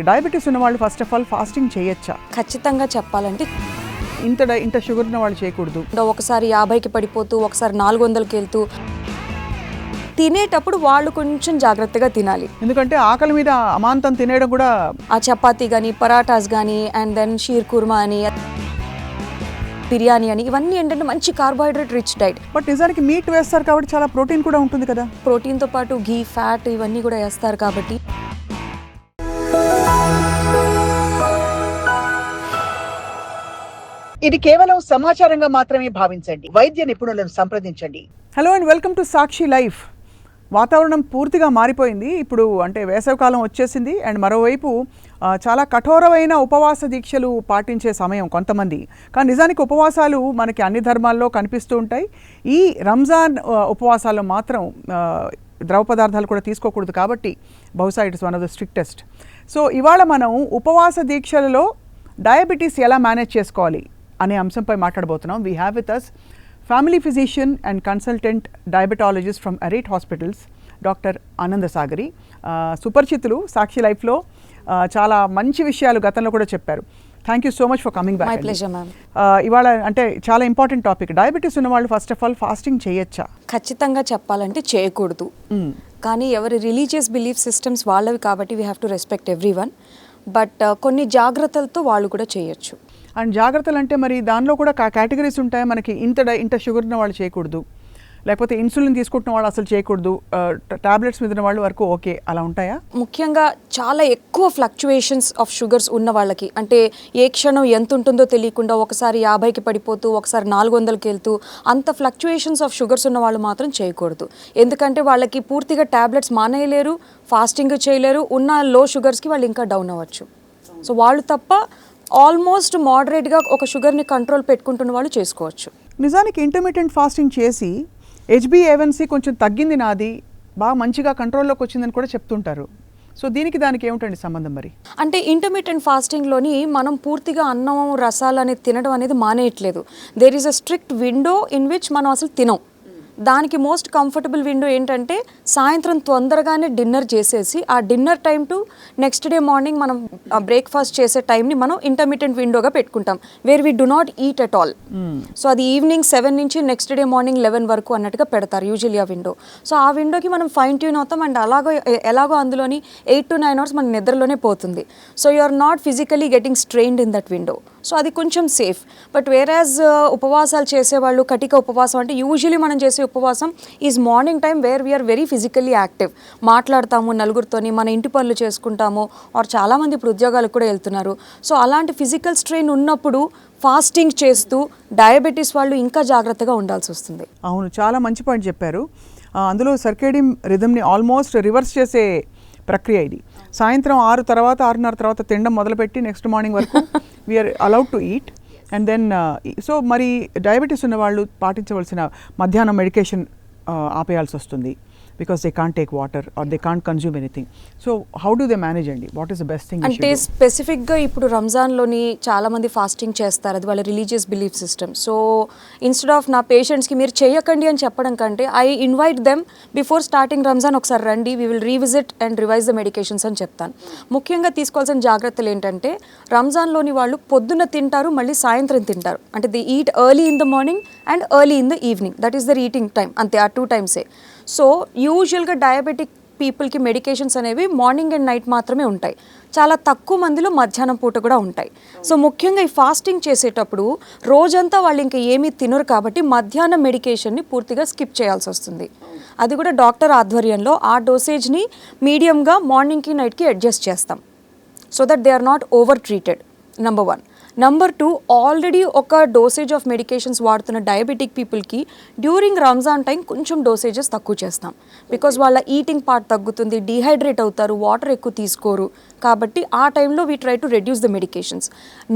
Diabetes ఉన్న వాళ్ళు first of all fasting చేయొచ్చా? ఖచ్చితంగా చెప్పాలంటే ఇంత షుగర్ ఉన్న వాళ్ళు చేయకూడదు. ఒకసారి 50కి పడిపోతూ ఒకసారి 400కి వెళ్తూ తినేటప్పుడు వాళ్ళు కొంచెం జాగ్రత్తగా తినాలి. ఎందుకంటే ఆకలి మీద అమాంతం తినేయడం కూడా ఆ చపాతీ కానీ పరాటాస్ కానీ అండ్ దెన్ షీర్ కుర్మా అని బిర్యానీ అని ఇవన్నీ ఏంటంటే మంచి కార్బోహైడ్రేట్ రిచ్ డైట్. బట్ నిజానికి మీట్ వేస్తారు కాబట్టి చాలా ప్రోటీన్ కూడా ఉంటుంది కదా. ప్రోటీన్తో పాటు ఘీ ఫ్యాట్ ఇవన్నీ కూడా వేస్తారు కాబట్టి ఇది కేవలం సమాచారంగా మాత్రమే భావించండి. వైద్య నిపుణులను సంప్రదించండి. Hello and welcome to Sakshi life. వాతావరణం పూర్తిగా మారిపోయింది. ఇప్పుడు అంటే వేసవికాలం వచ్చేసింది అండ్ మరోవైపు చాలా కఠోరమైన ఉపవాస దీక్షలు పాటించే సమయం కొంతమంది. కానీ నిజానికి ఉపవాసాలు మనకి అన్ని ధర్మాల్లో కనిపిస్తూ ఉంటాయి. ఈ రంజాన్ ఉపవాసాల్లో మాత్రం ద్రవ పదార్థాలు కూడా తీసుకోకూడదు కాబట్టి బహుశా it's one of the strictest. So ఇవాళ మనం ఉపవాస దీక్షలలో డయాబెటీస్ ఎలా మేనేజ్ చేసుకోవాలి అనే అంశంపై మాట్లాడబోతున్నాం. We have with us family physician and consultant diabetologist from Arete hospitals doctor Anandasagari. సుపరిచితులు సాక్షి లైఫ్లో చాలా మంచి విషయాలు గతంలో కూడా చెప్పారు. Thank you so much for coming back. My pleasure ma'am. ఇవాళ అంటే చాలా ఇంపార్టెంట్ టాపిక్. డయాబెటీస్ ఉన్న వాళ్ళు ఫస్ట్ ఆఫ్ ఆల్ ఫాస్టింగ్ చేయొచ్చా? ఖచ్చితంగా చెప్పాలంటే చేయకూడదు. కానీ ఎవరి రిలీజియస్ బిలీఫ్ సిస్టమ్స్ వాళ్ళవి కాబట్టి we have to respect every one. But కొన్ని జాగ్రత్తలతో వాళ్ళు కూడా చేయొచ్చు. అండ్ జాగ్రత్తలు అంటే మరి దానిలో కూడా కేటగిరీస్ ఉంటాయి. మనకి ఇంత షుగర్ ఉన్న వాళ్ళు చేయకూడదు, లేకపోతే ఇన్సులిన్ తీసుకుంటున్న వాళ్ళు అసలు చేయకూడదు, టాబ్లెట్స్ మీద ఉన్న వాళ్ళు వరకు ఓకే, అలా ఉంటాయా? ముఖ్యంగా చాలా ఎక్కువ ఫ్లక్చుయేషన్స్ ఆఫ్ షుగర్స్ ఉన్న వాళ్ళకి, అంటే ఏ క్షణం ఎంత ఉంటుందో తెలియకుండా ఒకసారి 50కి పడిపోతూ ఒకసారి 400కి వెళ్తూ అంత ఫ్లక్చుయేషన్స్ ఆఫ్ షుగర్స్ ఉన్న వాళ్ళు మాత్రం చేయకూడదు. ఎందుకంటే వాళ్ళకి పూర్తిగా టాబ్లెట్స్ మానేయలేరు, ఫాస్టింగ్ చేయలేరు, ఉన్న లో షుగర్స్కి వాళ్ళు ఇంకా డౌన్ అవ్వచ్చు. సో వాళ్ళు తప్ప ఆల్మోస్ట్ మోడరేట్గా ఒక షుగర్ని కంట్రోల్ పెట్టుకుంటున్న వాళ్ళు చేసుకోవచ్చు. నిజానికి ఇంటర్మీడియట్ ఫాస్టింగ్ చేసి HbA1c కొంచెం తగ్గింది, నాది బాగా మంచిగా కంట్రోల్లోకి వచ్చిందని కూడా చెప్తుంటారు. సో దానికి ఏమిటండి సంబంధం మరి? అంటే ఇంటర్మీడియట్ ఫాస్టింగ్లోని మనం పూర్తిగా అన్నం రసాలు అనేది తినడం అనేది మానేయట్లేదు. There is a strict window in which మనం అసలు తినం. దానికి మోస్ట్ కంఫర్టబుల్ విండో ఏంటంటే సాయంత్రం తొందరగానే డిన్నర్ చేసేసి ఆ dinner time to next day morning మనం బ్రేక్ఫాస్ట్ చేసే టైంని మనం ఇంటర్మీడియట్ విండోగా పెట్టుకుంటాం, where we do not eat at all. So అది ఈవినింగ్ 7 నుంచి నెక్స్ట్ డే మార్నింగ్ 11 వరకు అన్నట్టుగా పెడతారు యూజువల్లీ ఆ విండో. సో ఆ విండోకి మనం ఫైన్ ట్యూన్ అవుతాం అండ్ ఎలాగో అందులోని 8 to 9 hours మన నిద్రలోనే పోతుంది. So you are not physically getting strained in that window. సో అది కొంచెం సేఫ్. బట్ వేరాజ్ ఉపవాసాలు చేసేవాళ్ళు, కటిక ఉపవాసం అంటే యూజువలీ మనం చేసే ఉపవాసం is morning time where we are very physically active, మాట్లాడతాము నలుగురితోని, మన ఇంటి పనులు చేసుకుంటాము, ఆర్ చాలామంది ఇప్పుడు ఉద్యోగాలకు కూడా వెళ్తున్నారు. సో అలాంటి ఫిజికల్ స్ట్రెయిన్ ఉన్నప్పుడు ఫాస్టింగ్ చేస్తూ డయాబెటీస్ వాళ్ళు ఇంకా జాగ్రత్తగా ఉండాల్సి వస్తుంది. అవును, చాలా మంచి పాయింట్ చెప్పారు. అందులో సర్కేడియం రిథమ్ని ఆల్మోస్ట్ రివర్స్ చేసే ప్రక్రియ ఇది. సాయంత్రం 6 తర్వాత 6:30 తర్వాత తినడం మొదలుపెట్టి నెక్స్ట్ మార్నింగ్ వరకు we are allowed to eat. And then so మరి డయాబెటీస్ ఉన్న వాళ్ళు పాటించవలసిన మధ్యాహ్నం మెడికేషన్ ఆపేయాల్సి వస్తుంది because they can't take water or they can't consume anything. So how do they manage అండి? What is the best thing? అంటే స్పెసిఫిక్గా ఇప్పుడు రంజాన్లోని చాలామంది ఫాస్టింగ్ చేస్తారు, అది వాళ్ళ religious belief system. So instead of నా పేషెంట్స్కి మీరు చేయకండి అని చెప్పడం కంటే I invite them before starting Ramzan ఒకసారి రండి, we will revisit and revise the medications అని చెప్తాను. ముఖ్యంగా తీసుకోవాల్సిన జాగ్రత్తలు ఏంటంటే రంజాన్లోని వాళ్ళు పొద్దున్న తింటారు, మళ్ళీ సాయంత్రం తింటారు. అంటే they eat early in the morning and early in the evening, that is their eating time, అంతే, ఆ 2 times. సో యూజువల్గా డయాబెటిక్ పీపుల్కి మెడికేషన్స్ అనేవి మార్నింగ్ అండ్ నైట్ మాత్రమే ఉంటాయి. చాలా తక్కువ మందిలో మధ్యాహ్నం పూట కూడా ఉంటాయి. సో ముఖ్యంగా ఈ ఫాస్టింగ్ చేసేటప్పుడు రోజంతా వాళ్ళు ఇంకా ఏమీ తినరు కాబట్టి మధ్యాహ్నం మెడికేషన్ని పూర్తిగా స్కిప్ చేయాల్సి వస్తుంది. అది కూడా డాక్టర్ ఆధ్వర్యంలో ఆ డోసేజ్ని మీడియంగా మార్నింగ్కి నైట్కి అడ్జస్ట్ చేస్తాం so that they are not over treated. Number 1. Number 2, already ఒక డోసేజ్ ఆఫ్ మెడికేషన్స్ వాడుతున్న డయాబెటిక్ పీపుల్కి డ్యూరింగ్ రంజాన్ టైం కొంచెం డోసేజెస్ తక్కువ చేస్తాం. బికాజ్ వాళ్ళ ఈటింగ్ పార్ట్ తగ్గుతుంది, డీహైడ్రేట్ అవుతారు, వాటర్ ఎక్కువ తీసుకోరు, కాబట్టి ఆ టైంలో we try to reduce the medications.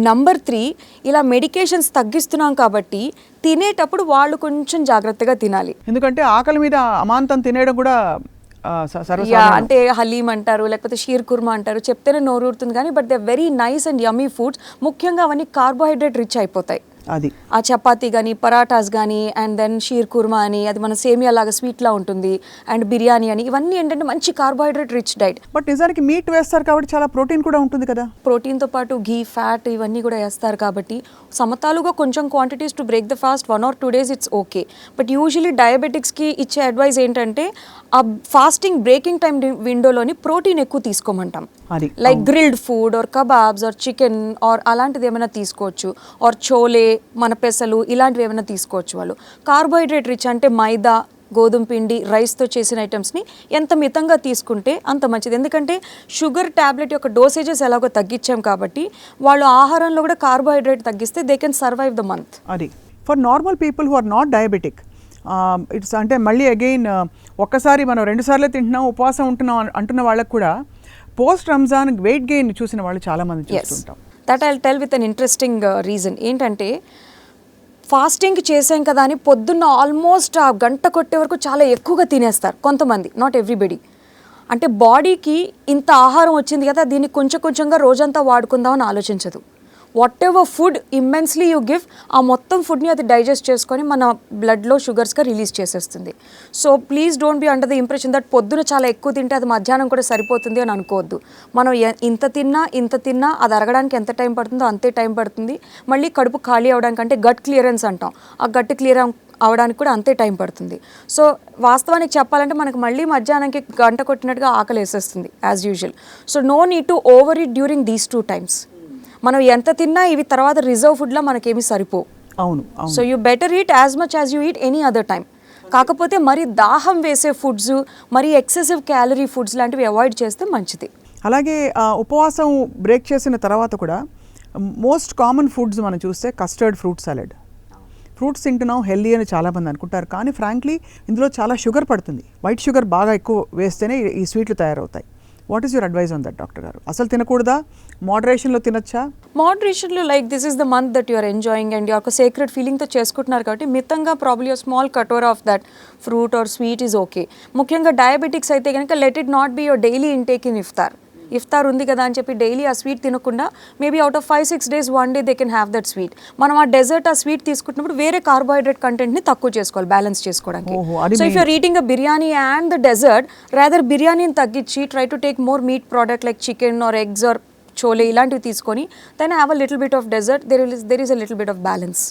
Number 3, ఇలా మెడికేషన్స్ తగ్గిస్తున్నాం కాబట్టి తినేటప్పుడు వాళ్ళు కొంచెం జాగ్రత్తగా తినాలి. ఎందుకంటే ఆకలి మీద అమాంతం తినేయడం కూడా అంటే హలీం అంటారు, లేకపోతే షీర్ కుర్మా అంటారు, చెప్తేనే నోరూరుతుంది కానీ but they very nice and yummy foods. ముఖ్యంగా అవన్నీ కార్బోహైడ్రేట్ రిచ్ అయిపోతాయి. అది ఆ చపాతీ కానీ పరాటాస్ కానీ అండ్ దెన్ షీర్ కుర్మా అని అది మన సేమియా లాగా స్వీట్లా ఉంటుంది అండ్ బిర్యానీ అని ఇవన్నీ ఏంటంటే మంచి కార్బోహైడ్రేట్ రిచ్ డైట్. బట్ నిజానికి మీట్ వేస్తారు కాబట్టి చాలా ప్రోటీన్ కూడా ఉంటుంది కదా. ప్రోటీన్తో పాటు ఘీ ఫ్యాట్ ఇవన్నీ కూడా వేస్తారు కాబట్టి సమతాలుగా కొంచెం quantities to break the fast 1 or 2 days it's okay. But usually డయాబెటిక్స్కి ఇచ్చే అడ్వైస్ ఏంటంటే ఆ ఫాస్టింగ్ బ్రేకింగ్ టైం విండోలోని ప్రోటీన్ ఎక్కువ తీసుకోమంటాం. అది like grilled food or kebabs or chicken or అలాంటిది ఏమైనా తీసుకోవచ్చు ఆర్ చోలే మన పెసలు ఇలాంటివి ఏమైనా తీసుకోవచ్చు. వాళ్ళు కార్బోహైడ్రేట్ రిచ్ అంటే మైదా గోధుమ పిండి రైస్తో చేసిన ఐటమ్స్ని ఎంత మితంగా తీసుకుంటే అంత మంచిది. ఎందుకంటే షుగర్ ట్యాబ్లెట్ యొక్క డోసేజెస్ ఎలాగో తగ్గించాం కాబట్టి వాళ్ళు ఆహారంలో కూడా కార్బోహైడ్రేట్ తగ్గిస్తే they can survive the month. అది for normal people who are not diabetic it's అంటే మళ్ళీ అగైన్ ఒక్కసారి మనం 2 సార్లే తింటున్నాం ఉపవాసం ఉంటున్నాం అంటున్న వాళ్ళకు కూడా పోస్ట్ రంజాన్ వెయిట్ గెయిన్ చూసిన వాళ్ళు చాలామంది చూస్తుంటాం. That I tell with an interesting reason. ఏంటంటే ఫాస్టింగ్ చేసాం కదా అని పొద్దున్న ఆల్మోస్ట్ ఆ గంట కొట్టే వరకు చాలా ఎక్కువగా తినేస్తారు కొంతమంది, నాట్ ఎవ్రీబడి. అంటే బాడీకి ఇంత ఆహారం వచ్చింది కదా దీన్ని కొంచెం కొంచెంగా రోజంతా వాడుకుందామని ఆలోచించదు. Whatever food immensely you give ఆ మొత్తం ఫుడ్ని అది డైజెస్ట్ చేసుకొని మన బ్లడ్లో షుగర్స్గా రిలీజ్ చేసేస్తుంది. So please don't be under the impression that పొద్దున చాలా ఎక్కువ తింటే అది మధ్యాహ్నం కూడా సరిపోతుంది అని అనుకోవద్దు. మనం ఇంత తిన్నా అది అరగడానికి ఎంత టైం పడుతుందో అంతే టైం పడుతుంది. మళ్ళీ కడుపు ఖాళీ అవడానికి అంటే గట్ క్లియరెన్స్ అంటాం, ఆ గట్ క్లియర్ అవడానికి కూడా అంతే టైం పడుతుంది. సో వాస్తవానికి చెప్పాలంటే మనకు మళ్ళీ మధ్యాహ్నానికి గంట కొట్టినట్టుగా ఆకలి వేసేస్తుంది as usual. So no need to over it during these 2 times. మనం ఎంత తిన్నా ఇవి తర్వాత రిజర్వ్ ఫుడ్లో మనకేమీ సరిపోవు. అవును. So you better eat as much as you eat any other time. కాకపోతే మరి దాహం వేసే ఫుడ్స్ మరి ఎక్సెసివ్ క్యాలరీ ఫుడ్స్ లాంటివి అవాయిడ్ చేస్తే మంచిది. అలాగే ఉపవాసం బ్రేక్ చేసిన తర్వాత కూడా మోస్ట్ కామన్ ఫుడ్స్ మనం చూస్తే కస్టర్డ్ ఫ్రూట్ సాలెడ్. ఫ్రూట్స్ తింటున్నాం హెల్దీ అని చాలామంది అనుకుంటారు, కానీ ఫ్రాంక్లీ ఇందులో చాలా షుగర్ పడుతుంది. వైట్ షుగర్ బాగా ఎక్కువ వేస్తేనే ఈ స్వీట్లు తయారవుతాయి. What is your advice on that doctor గారు? అసలు తినకూడదా? మోడరేషన్లో తినచ్చా? మోడరేషన్లో like this is the month that you're enjoying and ఒక సేక్రెడ్ ఫీలింగ్తో చేసుకుంటున్నారు కాబట్టి మితంగా probably small katora of that fruit or sweet is okay. ముఖ్యంగా డయాబెటిక్స్ అయితే కనుక let it not be your daily intake in iftar ఉంది కదా అని చెప్పి డైలీ ఆ స్వీట్ తినకుండా maybe out of 5-6 days 1 day they can have that sweet. మనం ఆ డెజర్ట్ ఆ స్వీట్ తీసుకుంటున్నప్పుడు వేరే కార్బోహైడ్రేట్ కంటెంట్ని తక్కువ చేసుకోవాలి బ్యాలెన్స్ చేసుకోవడానికి. So if your eating a biryani and the dessert rather బిర్యానీని తగ్గించి try to take more meat product like chicken or eggs or chole ఇలాంటివి తీసుకొని then have a little bit of dessert, there is a little bit of balance.